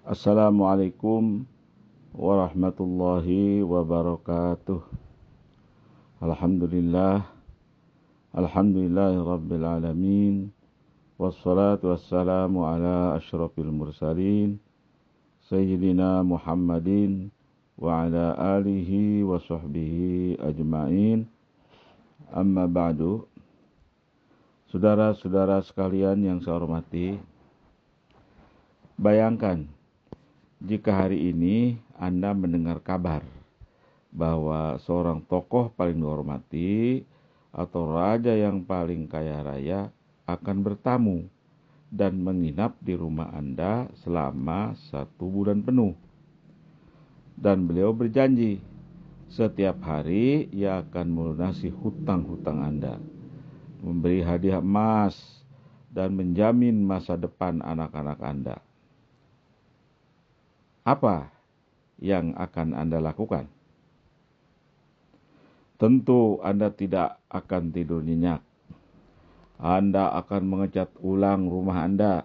Assalamualaikum warahmatullahi wabarakatuh. Alhamdulillahi rabbil alamin. Wassalatu wassalamu ala asyrafil mursalin Sayyidina Muhammadin wa ala alihi wa sahbihi ajma'in. Amma ba'du. Saudara-saudara sekalian yang saya hormati, bayangkan jika hari ini Anda mendengar kabar bahwa seorang tokoh paling dihormati atau raja yang paling kaya raya akan bertamu dan menginap di rumah Anda selama 1 bulan penuh. Dan beliau berjanji setiap hari ia akan melunasi hutang-hutang Anda, memberi hadiah emas, dan menjamin masa depan anak-anak Anda. Apa yang akan Anda lakukan? Tentu Anda tidak akan tidur nyenyak. Anda akan mengecat ulang rumah Anda,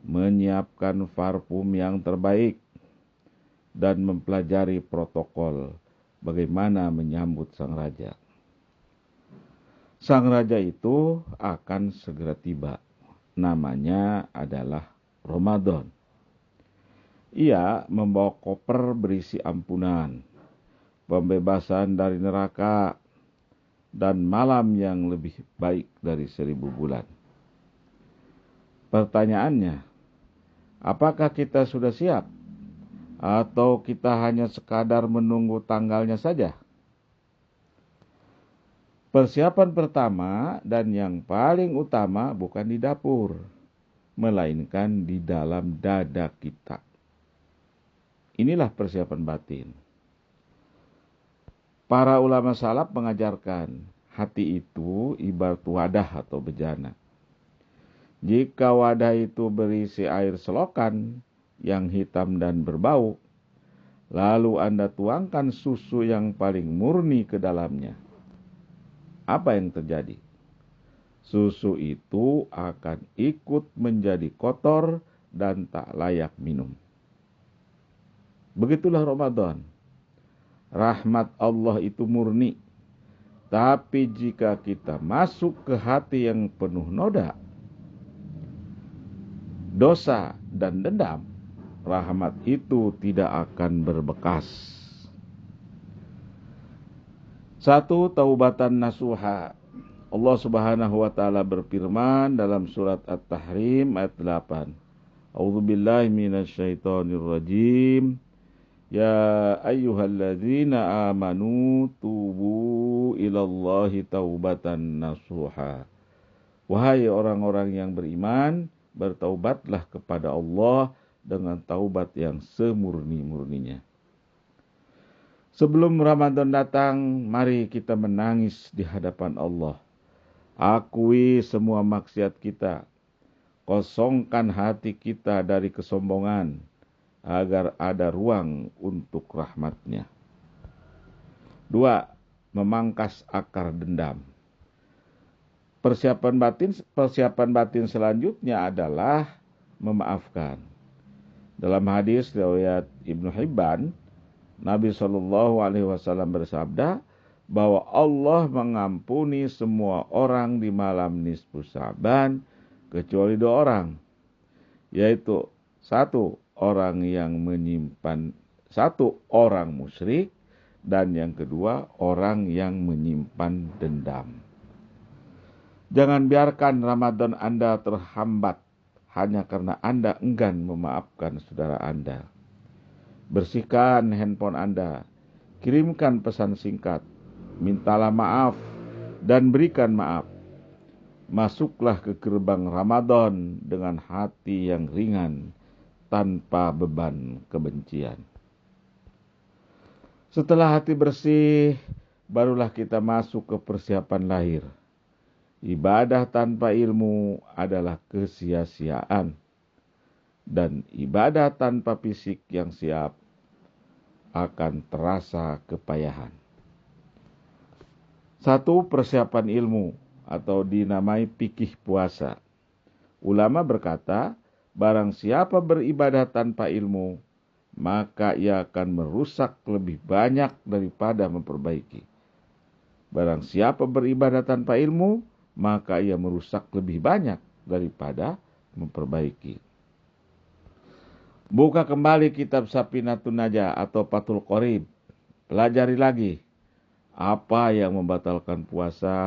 menyiapkan parfum yang terbaik, dan mempelajari protokol bagaimana menyambut sang raja. Sang raja itu akan segera tiba. Namanya adalah Ramadan. Ia membawa koper berisi ampunan, pembebasan dari neraka, dan malam yang lebih baik dari 1000 bulan. Pertanyaannya, apakah kita sudah siap? Atau kita hanya sekadar menunggu tanggalnya saja? Persiapan pertama dan yang paling utama bukan di dapur, melainkan di dalam dada kita. Inilah persiapan batin. Para ulama salaf mengajarkan hati itu ibarat wadah atau bejana. Jika wadah itu berisi air selokan yang hitam dan berbau, lalu Anda tuangkan susu yang paling murni ke dalamnya, apa yang terjadi? Susu itu akan ikut menjadi kotor dan tak layak minum. Begitulah Ramadan. Rahmat Allah itu murni. Tapi jika kita masuk ke hati yang penuh noda, dosa dan dendam, rahmat itu tidak akan berbekas. 1. Taubatan nasuha. Allah Subhanahu wa taala berfirman dalam surat At-Tahrim ayat 8. A'udzubillahi minasyaitonir rajim. Ya ayyuhalladzina amanu tubu ilallahi taubatan nasuha. Wahai orang-orang yang beriman, bertaubatlah kepada Allah dengan taubat yang semurni-murninya. Sebelum Ramadan datang, mari kita menangis di hadapan Allah. Akui semua maksiat kita. Kosongkan hati kita dari kesombongan, agar ada ruang untuk rahmat-Nya. 2. Memangkas akar dendam. Persiapan batin selanjutnya adalah memaafkan. Dalam hadis riwayat Ibnu Hibban, Nabi SAW bersabda bahwa Allah mengampuni semua orang di malam nisfu Sa'ban kecuali 2 orang, yaitu 1 orang yang menyimpan, 1 orang musyrik, dan yang kedua orang yang menyimpan dendam. Jangan biarkan Ramadan Anda terhambat hanya karena Anda enggan memaafkan saudara Anda. Bersihkan handphone Anda, kirimkan pesan singkat, mintalah maaf, dan berikan maaf. Masuklah ke gerbang Ramadan dengan hati yang ringan, tanpa beban kebencian. Setelah hati bersih, barulah kita masuk ke persiapan lahir. Ibadah tanpa ilmu adalah kesia-siaan, dan ibadah tanpa fisik yang siap akan terasa kepayahan. 1. Persiapan ilmu atau dinamai fikih puasa. Ulama berkata Barang siapa beribadah tanpa ilmu, maka ia akan merusak lebih banyak daripada memperbaiki. Barang siapa beribadah tanpa ilmu, maka ia merusak lebih banyak daripada memperbaiki. Buka kembali kitab Safinatun Najah atau Fathul Qorib. Pelajari lagi apa yang membatalkan puasa,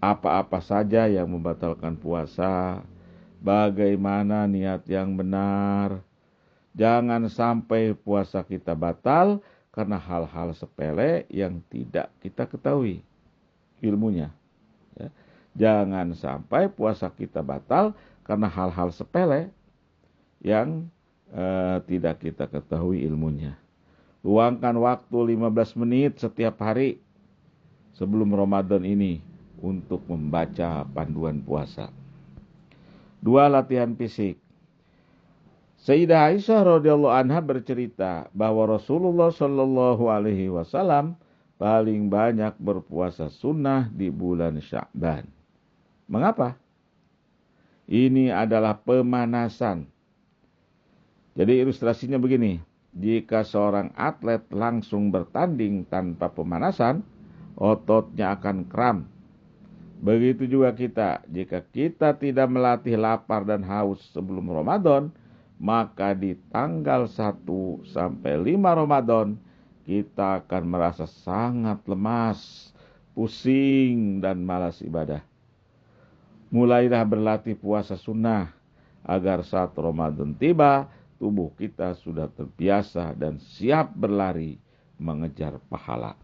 apa-apa saja yang membatalkan puasa, bagaimana niat yang benar. Jangan sampai puasa kita batal karena hal-hal sepele yang tidak kita ketahui ilmunya. Ya. Jangan sampai puasa kita batal karena hal-hal sepele yang tidak kita ketahui ilmunya. Luangkan waktu 15 menit setiap hari sebelum Ramadan ini untuk membaca panduan puasa. 2. Latihan fisik. Sayyidah Aisyah radhiyallahu anha bercerita bahwa Rasulullah shallallahu alaihi wasallam paling banyak berpuasa sunnah di bulan Sya'ban. Mengapa? Ini adalah pemanasan. Jadi ilustrasinya begini, jika seorang atlet langsung bertanding tanpa pemanasan, ototnya akan kram. Begitu juga kita, jika kita tidak melatih lapar dan haus sebelum Ramadan, maka di tanggal 1 sampai 5 Ramadan, kita akan merasa sangat lemas, pusing, dan malas ibadah. Mulailah berlatih puasa sunnah, agar saat Ramadan tiba, tubuh kita sudah terbiasa dan siap berlari mengejar pahala.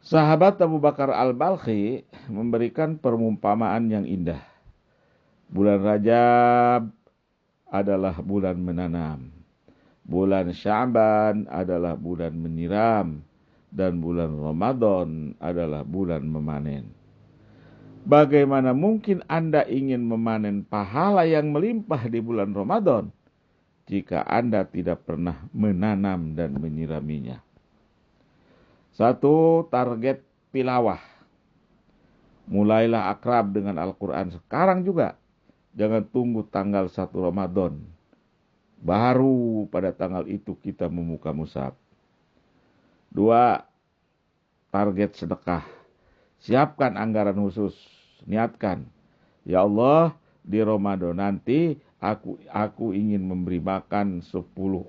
Sahabat Abu Bakar Al-Balkhi memberikan perumpamaan yang indah. Bulan Rajab adalah bulan menanam. Bulan Sya'ban adalah bulan menyiram. Dan bulan Ramadan adalah bulan memanen. Bagaimana mungkin Anda ingin memanen pahala yang melimpah di bulan Ramadan jika Anda tidak pernah menanam dan menyiraminya? 1. Target tilawah. Mulailah akrab dengan Al-Quran sekarang juga. Jangan tunggu tanggal 1 Ramadan. Baru pada tanggal itu kita membuka mushaf. 2. Target sedekah. Siapkan anggaran khusus. Niatkan. Ya Allah, di Ramadan nanti aku ingin memberi makan 10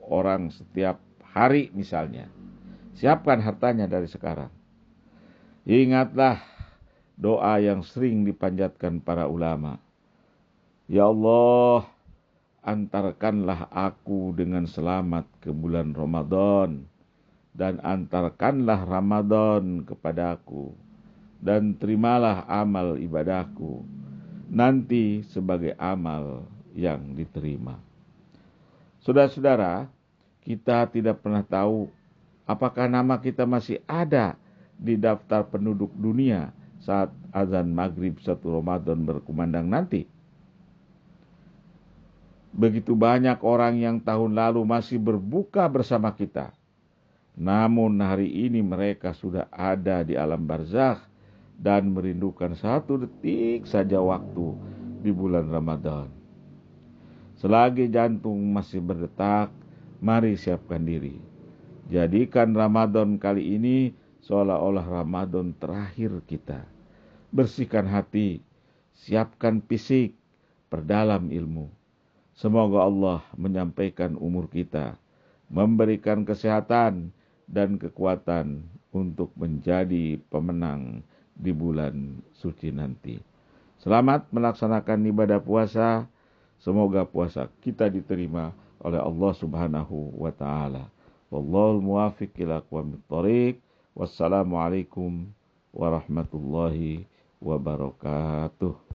orang setiap hari misalnya. Siapkan hartanya dari sekarang. Ingatlah doa yang sering dipanjatkan para ulama. Ya Allah, antarkanlah aku dengan selamat ke bulan Ramadan, dan antarkanlah Ramadan kepadaku, dan terimalah amal ibadahku nanti sebagai amal yang diterima. Saudara-saudara, kita tidak pernah tahu apakah nama kita masih ada di daftar penduduk dunia saat azan maghrib 1 Ramadan berkumandang nanti. Begitu banyak orang yang tahun lalu masih berbuka bersama kita. Namun hari ini mereka sudah ada di alam barzakh dan merindukan 1 detik saja waktu di bulan Ramadan. Selagi jantung masih berdetak, mari siapkan diri. Jadikan Ramadan kali ini seolah-olah Ramadan terakhir kita. Bersihkan hati, siapkan fisik, perdalam ilmu. Semoga Allah menyampaikan umur kita, memberikan kesehatan dan kekuatan untuk menjadi pemenang di bulan suci nanti. Selamat melaksanakan ibadah puasa. Semoga puasa kita diterima oleh Allah Subhanahu wa taala. Wallahul muwaffiq ila aqwamit thoriq. Wassalamualaikum warahmatullahi wabarakatuh.